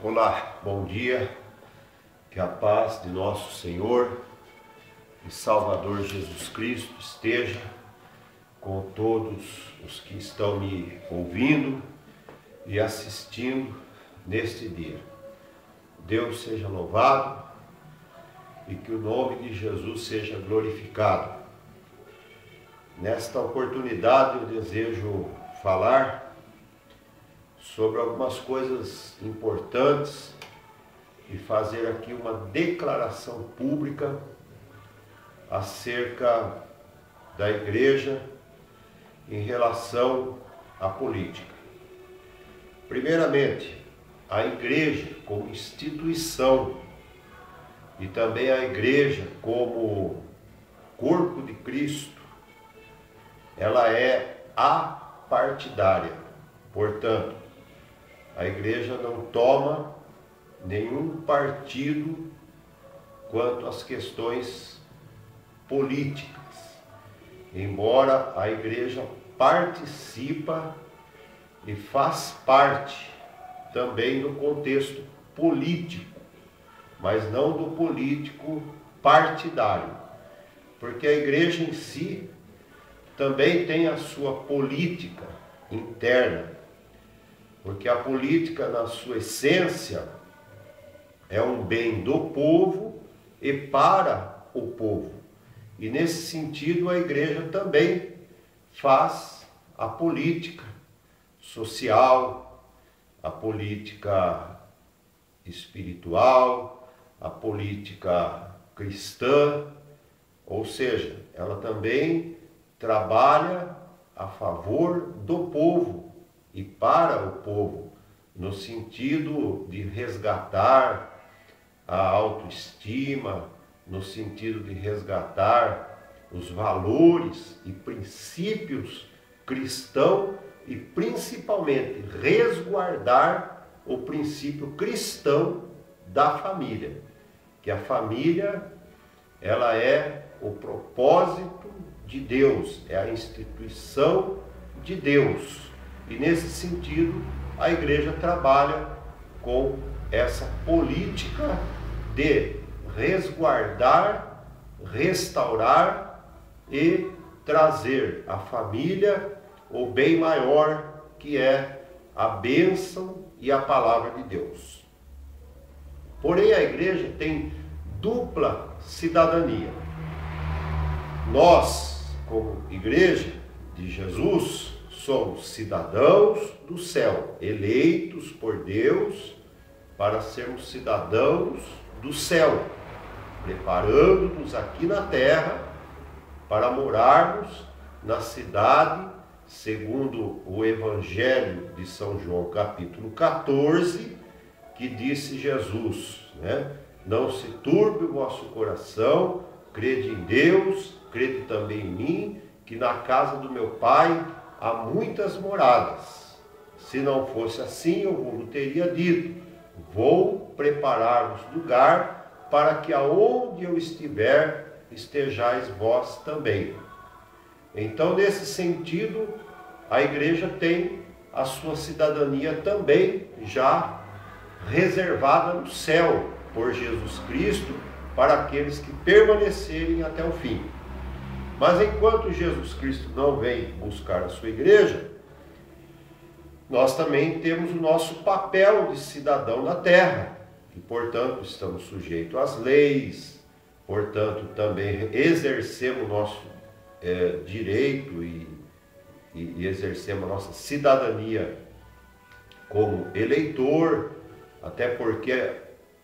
Olá, bom dia, que a paz de nosso Senhor e Salvador Jesus Cristo esteja com todos os que estão me ouvindo e assistindo neste dia. Deus seja louvado e que o nome de Jesus seja glorificado. Nesta oportunidade eu desejo falar sobre algumas coisas importantes e fazer aqui uma declaração pública acerca da igreja em relação à política. Primeiramente, a igreja como instituição e também a igreja como corpo de Cristo, ela é apartidária. Portanto, a igreja não toma nenhum partido quanto às questões políticas, embora a igreja participa e faz parte também do contexto político, mas não do político partidário, porque a igreja em si também tem a sua política interna, porque a política, na sua essência, é um bem do povo e para o povo. E nesse sentido, a igreja também faz a política social, a política espiritual, a política cristã, ou seja, ela também trabalha a favor do povo e para o povo, no sentido de resgatar a autoestima, no sentido de resgatar os valores e princípios cristãos e principalmente resguardar o princípio cristão da família, que a família ela é o propósito de Deus, é a instituição de Deus. E nesse sentido, a igreja trabalha com essa política de resguardar, restaurar e trazer à família o bem maior, que é a bênção e a palavra de Deus. Porém, a igreja tem dupla cidadania. Nós, como igreja de Jesus, somos cidadãos do céu, eleitos por Deus para sermos cidadãos do céu, preparando-nos aqui na terra para morarmos na cidade, segundo o Evangelho de São João, capítulo 14, que disse Jesus, Não se turbe o vosso coração, crede em Deus, crede também em mim, que na casa do meu Pai há muitas moradas. Se não fosse assim, eu vos teria dito: vou preparar-vos lugar, para que aonde eu estiver, estejais vós também. Então, nesse sentido, a igreja tem a sua cidadania também já reservada no céu por Jesus Cristo, para aqueles que permanecerem até o fim. Mas enquanto Jesus Cristo não vem buscar a sua igreja, nós também temos o nosso papel de cidadão na terra. E, portanto, estamos sujeitos às leis, portanto, também exercemos o nosso direito e exercemos a nossa cidadania como eleitor, até porque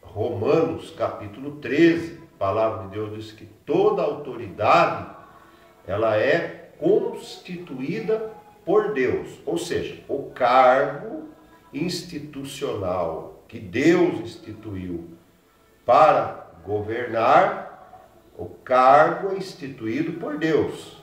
Romanos, capítulo 13, a palavra de Deus diz que toda autoridade ela é constituída por Deus, ou seja, o cargo institucional que Deus instituiu para governar, o cargo é instituído por Deus.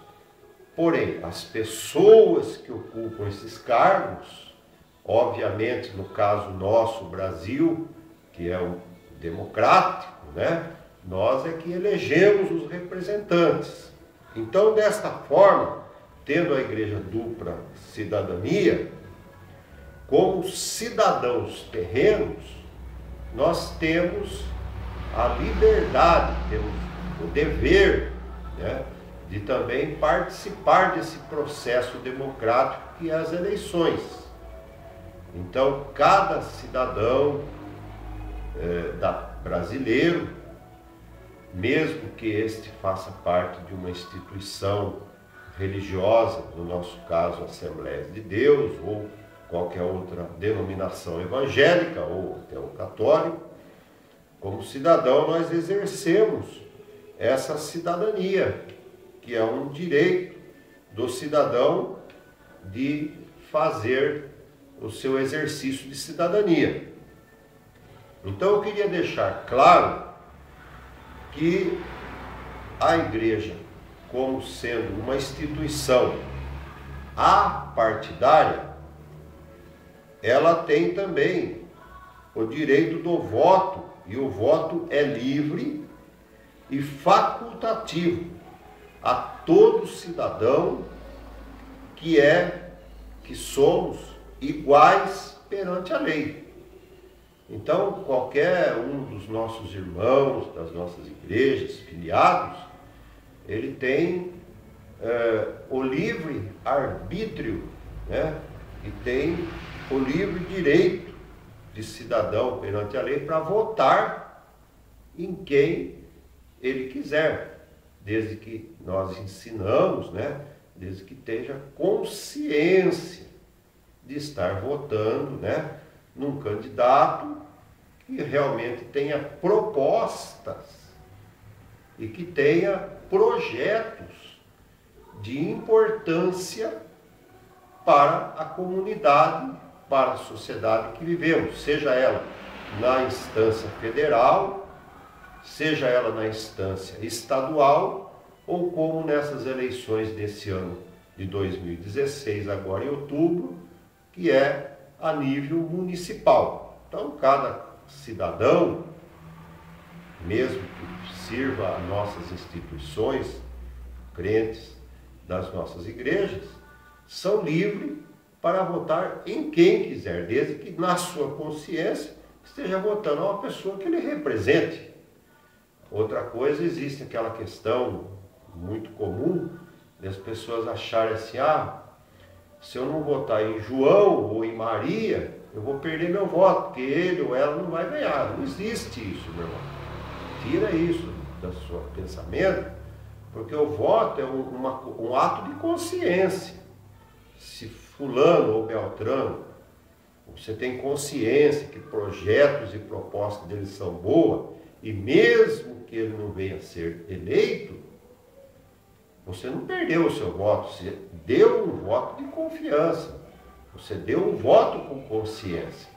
Porém, as pessoas que ocupam esses cargos, obviamente, no caso nosso, Brasil, que é um democrático, nós é que elegemos os representantes. Então, desta forma, tendo a igreja dupla cidadania, como cidadãos terrenos, nós temos a liberdade, temos o dever, né, de também participar desse processo democrático que é as eleições. Então, cada cidadão brasileiro, mesmo que este faça parte de uma instituição religiosa, no nosso caso, Assembleia de Deus, ou qualquer outra denominação evangélica, ou até o católico, como cidadão nós exercemos essa cidadania, que é um direito do cidadão de fazer o seu exercício de cidadania. Então eu queria deixar claro que a igreja, como sendo uma instituição apartidária, ela tem também o direito do voto, e o voto é livre e facultativo a todo cidadão que somos iguais perante a lei. Então, qualquer um dos nossos irmãos, das nossas igrejas, filiados, ele tem o livre arbítrio, né? E tem o livre direito de cidadão perante a lei para votar em quem ele quiser, desde que nós ensinamos, né? Desde que esteja consciência de estar votando, né, num candidato que realmente tenha propostas e que tenha projetos de importância para a comunidade, para a sociedade que vivemos, seja ela na instância federal, seja ela na instância estadual, ou como nessas eleições desse ano de 2016, agora em outubro, que é a nível municipal. Então, cada cidadão, mesmo que sirva a nossas instituições, crentes das nossas igrejas, são livres para votar em quem quiser, desde que na sua consciência esteja votando a uma pessoa que ele represente. Outra coisa, existe aquela questão muito comum das pessoas acharem assim, se eu não votar em João ou em Maria, eu vou perder meu voto, porque ele ou ela não vai ganhar. Não existe isso, meu irmão. Tira isso do seu pensamento, porque o voto é um ato de consciência. Se fulano ou beltrano, você tem consciência que projetos e propostas deles são boas, e mesmo que ele não venha a ser eleito, você não perdeu o seu voto, você deu um voto de confiança, você deu um voto com consciência.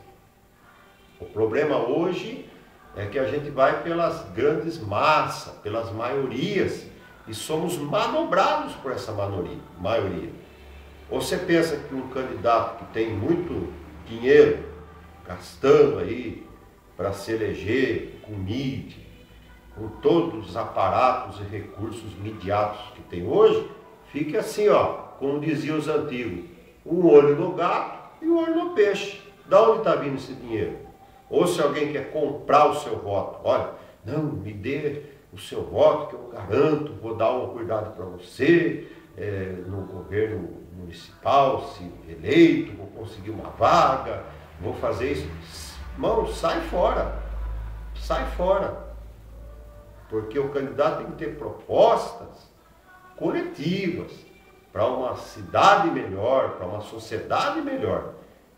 O problema hoje é que a gente vai pelas grandes massas, pelas maiorias, e somos manobrados por essa maioria. Ou você pensa que um candidato que tem muito dinheiro, gastando aí para se eleger com mídia, com todos os aparatos e recursos midiáticos que tem hoje, fique assim, como diziam os antigos, um olho no gato e um olho no peixe. Da onde está vindo esse dinheiro? Ou se alguém quer comprar o seu voto, olha, não, me dê o seu voto que eu garanto, vou dar um cuidado para você, no governo municipal, se eleito, vou conseguir uma vaga, vou fazer isso. Irmão, sai fora, sai fora. Porque o candidato tem que ter propostas coletivas para uma cidade melhor, para uma sociedade melhor.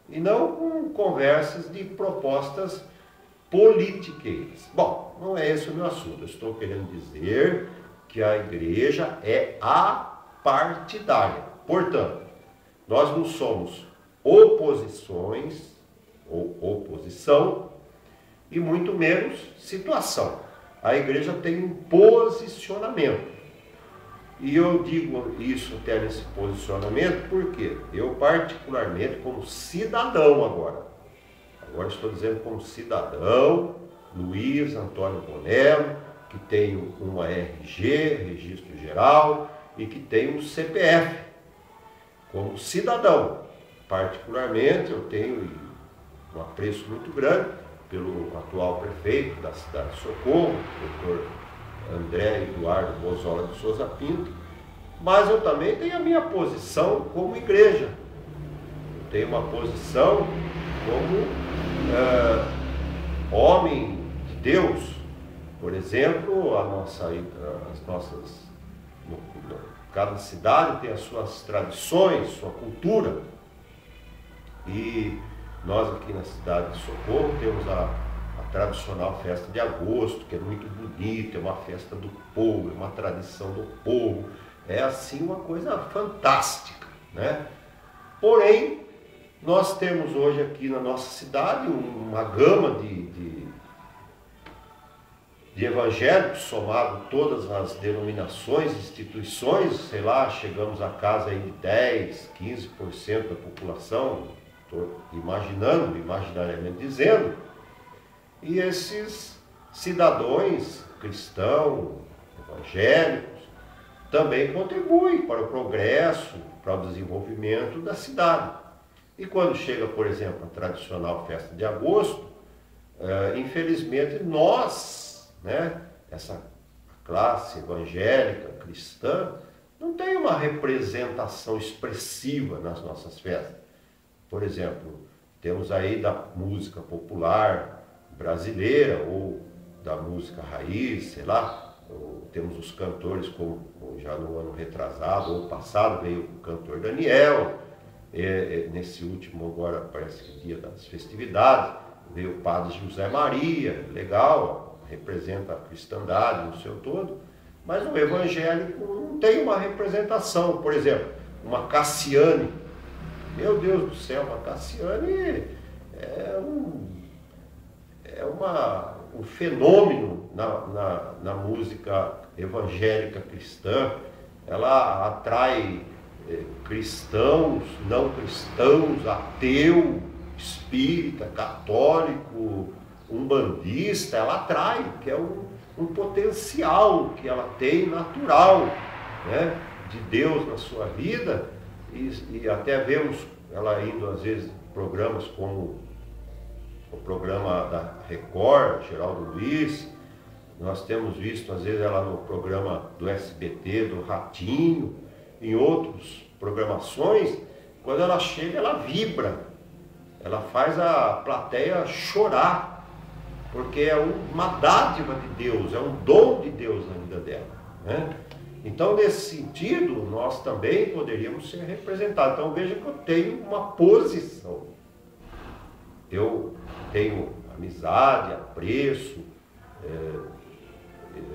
E não com conversas de propostas politiqueiras. Bom, não é esse o meu assunto. Eu estou querendo dizer que a igreja é apartidária. Portanto, nós não somos oposições ou oposição e muito menos situação. A igreja tem um posicionamento. E eu digo isso até nesse posicionamento porque eu particularmente como cidadão agora estou dizendo como cidadão, Luiz Antônio Bonello, que tem uma RG, Registro Geral, e que tem um CPF. Como cidadão, particularmente, eu tenho um apreço muito grande pelo atual prefeito da cidade de Socorro, doutor André Eduardo Bozola de Souza Pinto, mas eu também tenho a minha posição como igreja. Eu tenho uma posição como homem de Deus. Por exemplo, cada cidade tem as suas tradições, sua cultura. E nós aqui na cidade de Socorro temos a tradicional festa de agosto, que é muito bonita, é uma festa do povo, é uma tradição do povo. É assim uma coisa fantástica, né? Porém, nós temos hoje aqui na nossa cidade uma gama de evangélicos, somado todas as denominações, instituições, sei lá, chegamos a casa aí de 10, 15% da população, estou imaginando, imaginariamente dizendo, e esses cidadãos cristãos, evangélicos, também contribuem para o progresso, para o desenvolvimento da cidade. E quando chega, por exemplo, a tradicional festa de agosto, infelizmente nós, né, essa classe evangélica, cristã, não tem uma representação expressiva nas nossas festas. Por exemplo, temos aí da música popular brasileira ou da música raiz, sei lá, temos os cantores, como já no ano retrasado ou passado veio o cantor Daniel, nesse último agora parece que dia das festividades, veio o padre José Maria, legal, representa a cristandade no seu todo, mas o evangélico não tem uma representação. Por exemplo, uma Cassiane, meu Deus do céu, uma Cassiane é um fenômeno na música evangélica cristã. Ela atrai cristãos, não cristãos, ateu, espírita, católico, umbandista, ela atrai, que é um potencial que ela tem natural, né, de Deus na sua vida, e até vemos ela indo às vezes em programas como o programa da Record, Geraldo Luiz, nós temos visto às vezes ela no programa do SBT, do Ratinho, em outras programações. Quando ela chega, ela vibra, ela faz a plateia chorar, porque é uma dádiva de Deus, é um dom de Deus na vida dela, né? Então, nesse sentido, nós também poderíamos ser representados. Então, veja que eu tenho uma posição. Eu tenho amizade, apreço,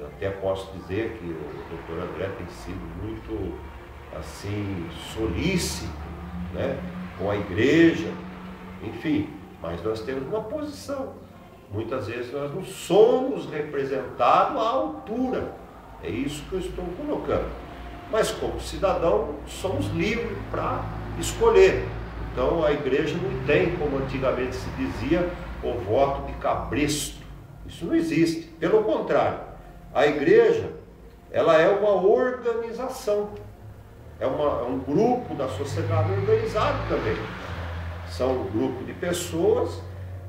até posso dizer que o doutor André tem sido muito, assim, solícito, né, com a igreja, enfim, mas nós temos uma posição. Muitas vezes nós não somos representados à altura. É isso que eu estou colocando. Mas como cidadão, somos livres para escolher. Então a igreja não tem, como antigamente se dizia, o voto de cabresto. Isso não existe. Pelo contrário, a igreja, ela é uma organização. É um grupo da sociedade organizado também. São um grupo de pessoas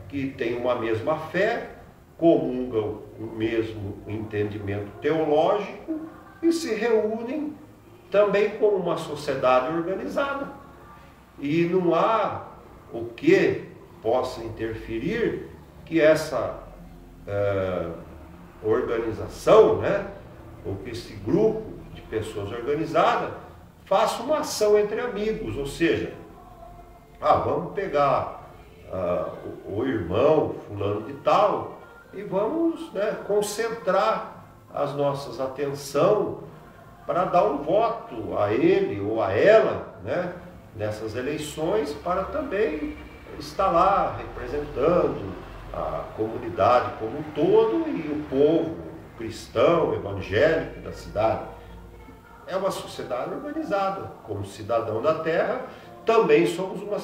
que têm uma mesma fé, comungam o mesmo entendimento teológico e se reúnem também como uma sociedade organizada. E não há o que possa interferir que essa organização, né, ou que esse grupo de pessoas organizadas faça uma ação entre amigos, ou seja, vamos pegar o irmão fulano de tal e vamos, né, concentrar as nossas atenção para dar um voto a ele ou a ela, né, nessas eleições, para também estar lá representando a comunidade como um todo e o povo cristão, evangélico da cidade. É uma sociedade organizada. Como cidadão da terra, também somos uma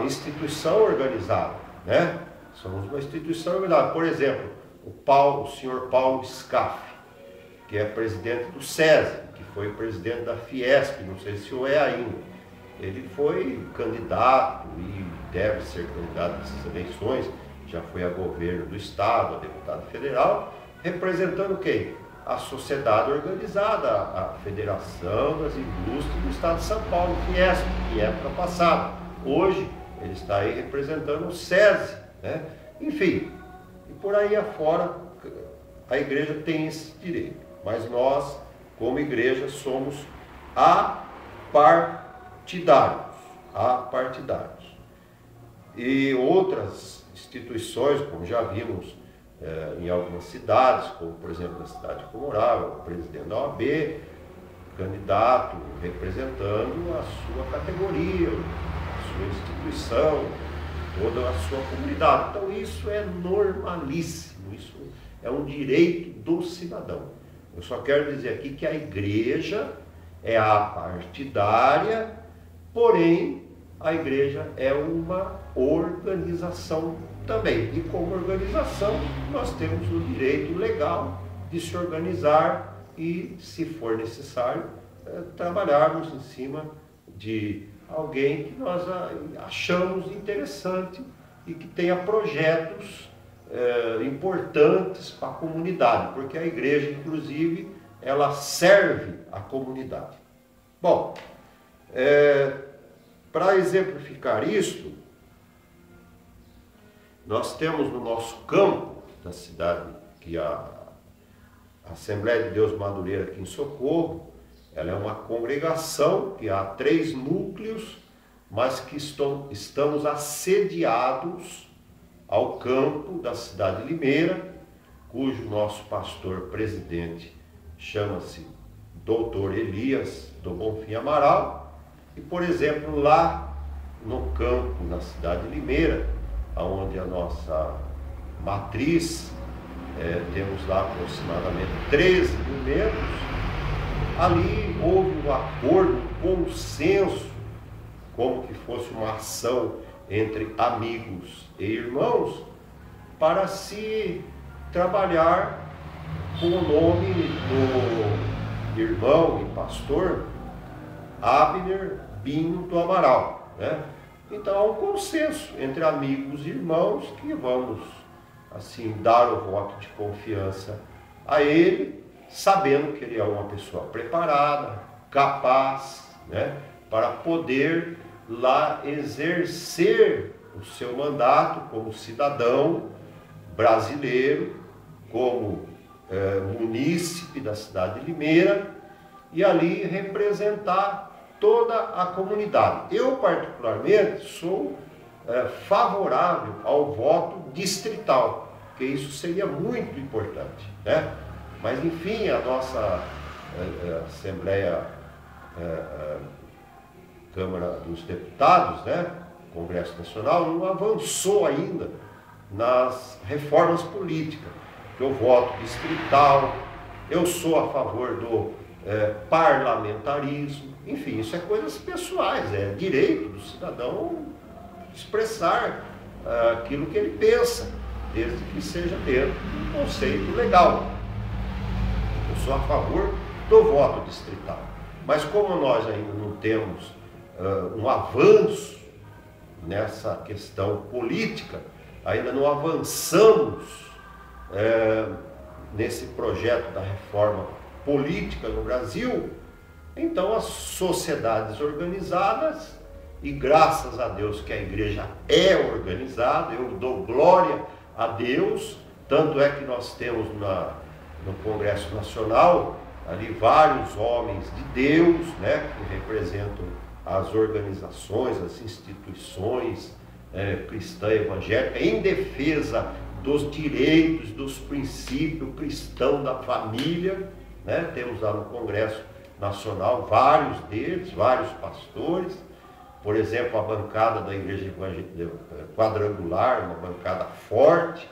instituição organizada, né? Somos uma instituição organizada. Por exemplo, o senhor Paulo Scaff, que é presidente do SESI, que foi presidente da Fiesp, não sei se o é ainda. ele foi candidato e deve ser candidato nessas eleições, já foi a governo do Estado, a deputado federal, representando quem? A sociedade organizada, a Federação das Indústrias do Estado de São Paulo, Fiesp, em época passada. Hoje, ele está aí representando o SESI, né? Enfim, e por aí afora, a igreja tem esse direito. Mas nós, como igreja, somos apartidários. Apartidários. E outras instituições, como já vimos em algumas cidades, como por exemplo na cidade de Comorável, o presidente da OAB, candidato representando a sua categoria, a sua instituição, toda a sua comunidade. Então isso é normalíssimo, isso é um direito do cidadão. Eu só quero dizer aqui que a igreja é apartidária, porém a igreja é uma organização também. E como organização, nós temos o direito legal de se organizar e, se for necessário, trabalharmos em cima de alguém que nós achamos interessante e que tenha projetos importantes para a comunidade, porque a igreja, inclusive, ela serve a comunidade. Bom, para exemplificar isso, nós temos no nosso campo da cidade, que a Assembleia de Deus Madureira aqui em Socorro, ela é uma congregação que há 3 núcleos, mas que estamos assediados ao campo da cidade de Limeira, cujo nosso pastor presidente chama-se Dr. Elias do Bonfim Amaral. E, por exemplo, lá no campo da cidade de Limeira, onde a nossa matriz, temos lá aproximadamente 13 mil membros, ali houve um acordo, um consenso, como que fosse uma ação entre amigos e irmãos, para se trabalhar com o nome do irmão e pastor Abner Binho do Amaral, né? Então há um consenso entre amigos e irmãos que vamos, assim, dar o voto de confiança a ele, sabendo que ele é uma pessoa preparada, capaz, né, para poder lá exercer o seu mandato como cidadão brasileiro, como munícipe da cidade de Limeira, e ali representar toda a comunidade. Eu, particularmente, sou favorável ao voto distrital, porque isso seria muito importante, né? Mas, enfim, a nossa Assembleia, Câmara dos Deputados, né, Congresso Nacional, não avançou ainda nas reformas políticas, que eu voto distrital, eu sou a favor do parlamentarismo, enfim, isso é coisas pessoais, é direito do cidadão expressar aquilo que ele pensa, desde que seja dentro de um conceito legal. Eu sou a favor do voto distrital, mas como nós ainda não temos um avanço nessa questão política, ainda não avançamos nesse projeto da reforma política no Brasil, então as sociedades organizadas, e graças a Deus que a igreja é organizada, eu dou glória a Deus, tanto é que nós temos no Congresso Nacional ali vários homens de Deus, né, que representam as organizações, as instituições cristã evangélica em defesa dos direitos, dos princípios cristãos da família, né? Temos lá no Congresso Nacional vários deles, vários pastores, por exemplo, a bancada da Igreja Quadrangular, uma bancada forte.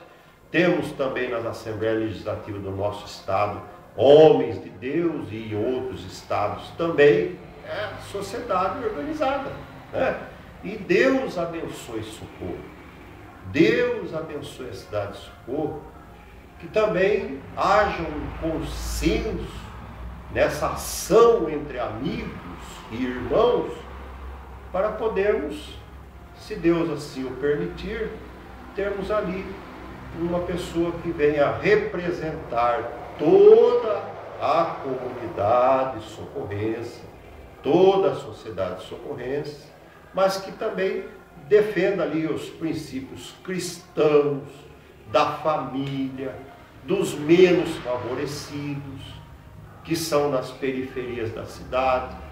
Temos também nas Assembleias Legislativas do nosso estado homens de Deus, e em outros estados também, sociedade organizada, né? E Deus abençoe Socorro, Deus abençoe a cidade de Socorro, que também haja um consenso nessa ação entre amigos e irmãos, para podermos, se Deus assim o permitir, termos ali uma pessoa que venha representar toda a comunidade socorrense, toda a sociedade socorrense, mas que também defenda ali os princípios cristãos, da família, dos menos favorecidos, que são nas periferias da cidade.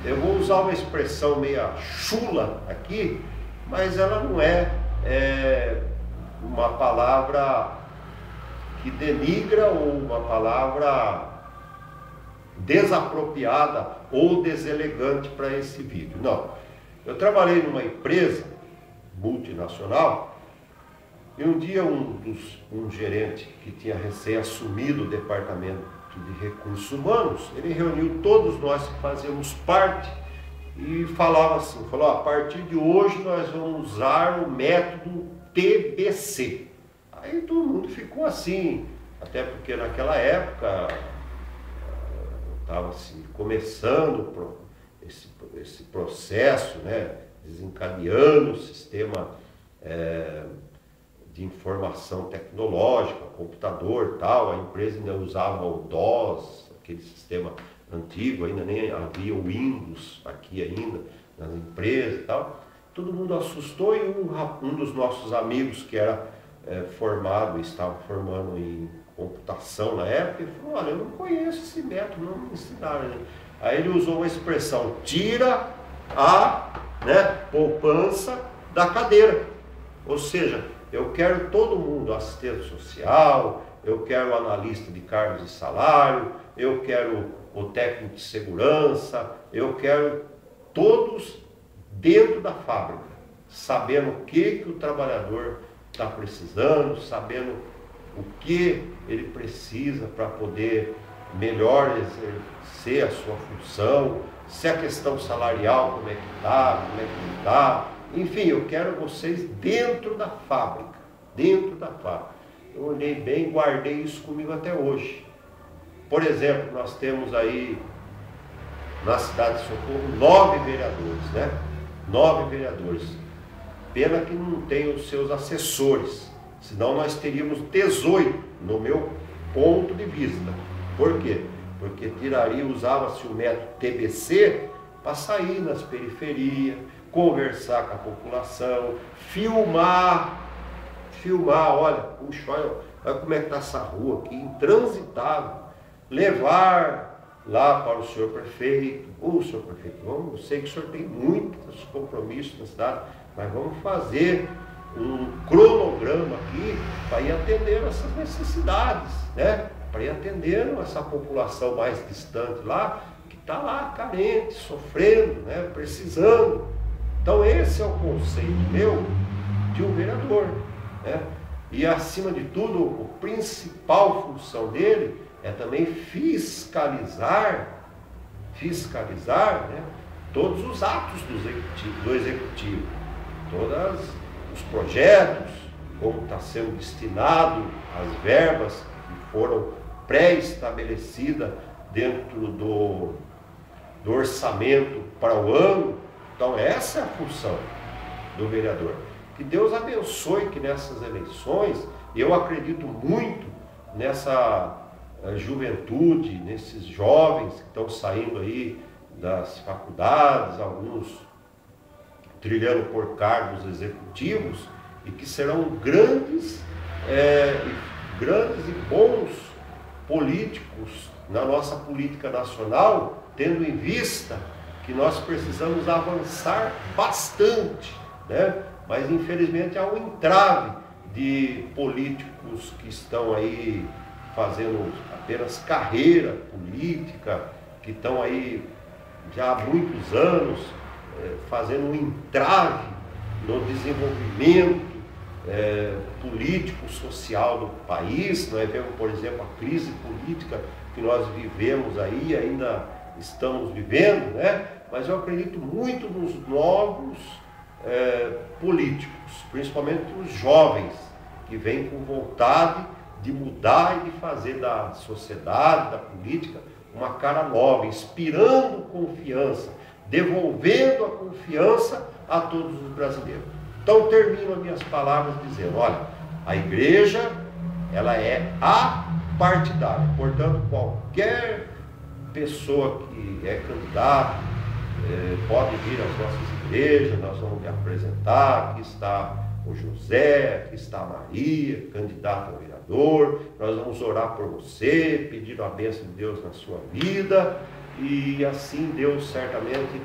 Eu vou usar uma expressão meio chula aqui, mas ela não é uma palavra que denigra ou uma palavra desapropriada ou deselegante para esse vídeo. Não. Eu trabalhei numa empresa multinacional e um dia um gerente que tinha recém assumido o departamento de recursos humanos, ele reuniu todos nós que fazíamos parte e falava assim, falou, a partir de hoje nós vamos usar o método TBC. Aí todo mundo ficou assim, até porque naquela época estava assim, começando esse processo, né, desencadeando o sistema de informação tecnológica, computador, tal. A empresa ainda usava o DOS, aquele sistema antigo, ainda nem havia o Windows aqui ainda nas empresas e tal. Todo mundo assustou e um dos nossos amigos que era formado, estava formando em computação na época, ele falou, olha, eu não conheço esse método, não me ensinaram. Aí ele usou uma expressão, tira a poupança da cadeira. Ou seja, eu quero todo mundo, assistente social, eu quero o analista de cargos e salário, eu quero o técnico de segurança, eu quero todos dentro da fábrica, sabendo o que o trabalhador está precisando, sabendo o que ele precisa para poder melhor exercer a sua função, se a questão salarial, como é que está, como é que não está. Enfim, eu quero vocês dentro da fábrica, dentro da fábrica. Eu olhei bem, guardei isso comigo até hoje. Por exemplo, nós temos aí na cidade de Socorro 9 vereadores, né? 9 vereadores. Pena que não tem os seus assessores, senão nós teríamos 18, no meu ponto de vista. Por quê? Porque usava-se o método TBC para sair nas periferias, conversar com a população, filmar, olha, puxa, olha como é que está essa rua aqui, intransitável, levar lá para o senhor prefeito, senhor prefeito, eu sei que o senhor tem muitos compromissos na cidade, mas vamos fazer um cronograma aqui para ir atendendo essas necessidades, né? Para ir atendendo essa população mais distante lá, que está lá carente, sofrendo, né? Precisando. Então esse é o conceito meu de um vereador, né? E acima de tudo, a principal função dele é também fiscalizar, né? Todos os atos do executivo, todos os projetos, como está sendo destinado as verbas que foram pré-estabelecidas dentro do orçamento para o ano. Então essa é a função do vereador. Que Deus abençoe que nessas eleições, eu acredito muito nessa juventude, nesses jovens que estão saindo aí das faculdades, alguns trilhando por cargos executivos, e que serão grandes e bons políticos na nossa política nacional, tendo em vista que nós precisamos avançar bastante, né? Mas infelizmente há um entrave de políticos que estão aí fazendo apenas carreira política, que estão aí já há muitos anos fazendo um entrave no desenvolvimento político, social do país. Nós vemos, por exemplo, a crise política que nós vivemos aí, ainda estamos vivendo, né? Mas eu acredito muito nos novos políticos, principalmente os jovens, que vêm com vontade de mudar e de fazer da sociedade, da política, uma cara nova, inspirando confiança, devolvendo a confiança a todos os brasileiros. Então termino as minhas palavras dizendo, olha, a igreja, ela é apartidária, portanto qualquer pessoa que é candidata pode vir às nossas igrejas, nós vamos lhe apresentar, aqui está o José, aqui está a Maria, candidata a vereador, nós vamos orar por você, pedir a bênção de Deus na sua vida, e assim Deus certamente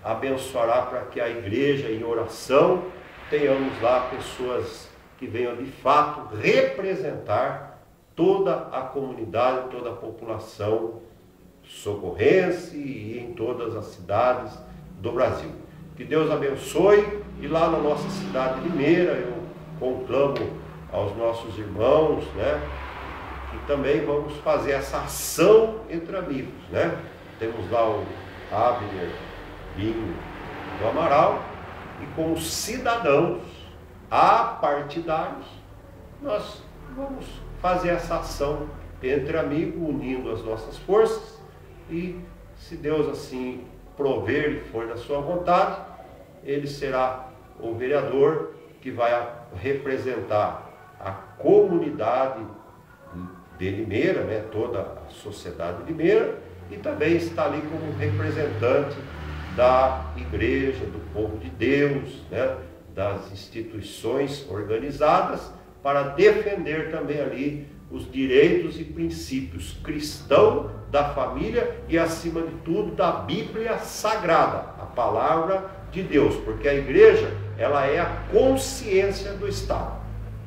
abençoará para que a igreja em oração tenhamos lá pessoas que venham de fato representar toda a comunidade, toda a população socorrense e em todas as cidades do Brasil. Que Deus abençoe, e lá na nossa cidade de Limeira eu conclamo aos nossos irmãos, né, que também vamos fazer essa ação entre amigos, né? Temos lá o Abner Binho do Amaral, e como cidadãos apartidários, nós vamos fazer essa ação entre amigos, unindo as nossas forças, e se Deus assim prover e for da sua vontade, ele será o vereador que vai representar a comunidade de Limeira, né, toda a sociedade de Limeira, e também está ali como representante da igreja, do povo de Deus, né, das instituições organizadas, para defender também ali os direitos e princípios cristãos da família e, acima de tudo, da Bíblia Sagrada, a palavra de Deus, porque a igreja, ela é a consciência do Estado.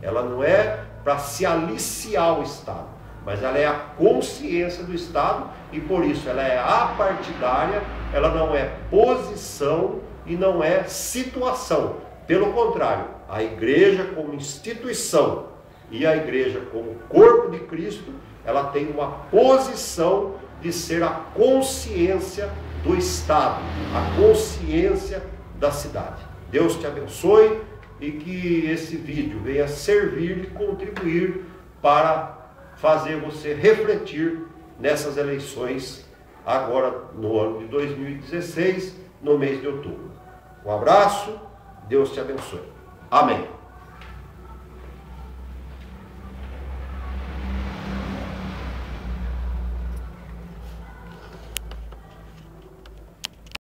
Ela não é para se aliciar o Estado, mas ela é a consciência do Estado, e por isso ela é apartidária, ela não é posição e não é situação. Pelo contrário, a igreja como instituição e a igreja como corpo de Cristo, ela tem uma posição de ser a consciência do Estado, a consciência da cidade. Deus te abençoe e que esse vídeo venha servir e contribuir para fazer você refletir nessas eleições agora no ano de 2016, no mês de outubro. Um abraço, Deus te abençoe. Amém.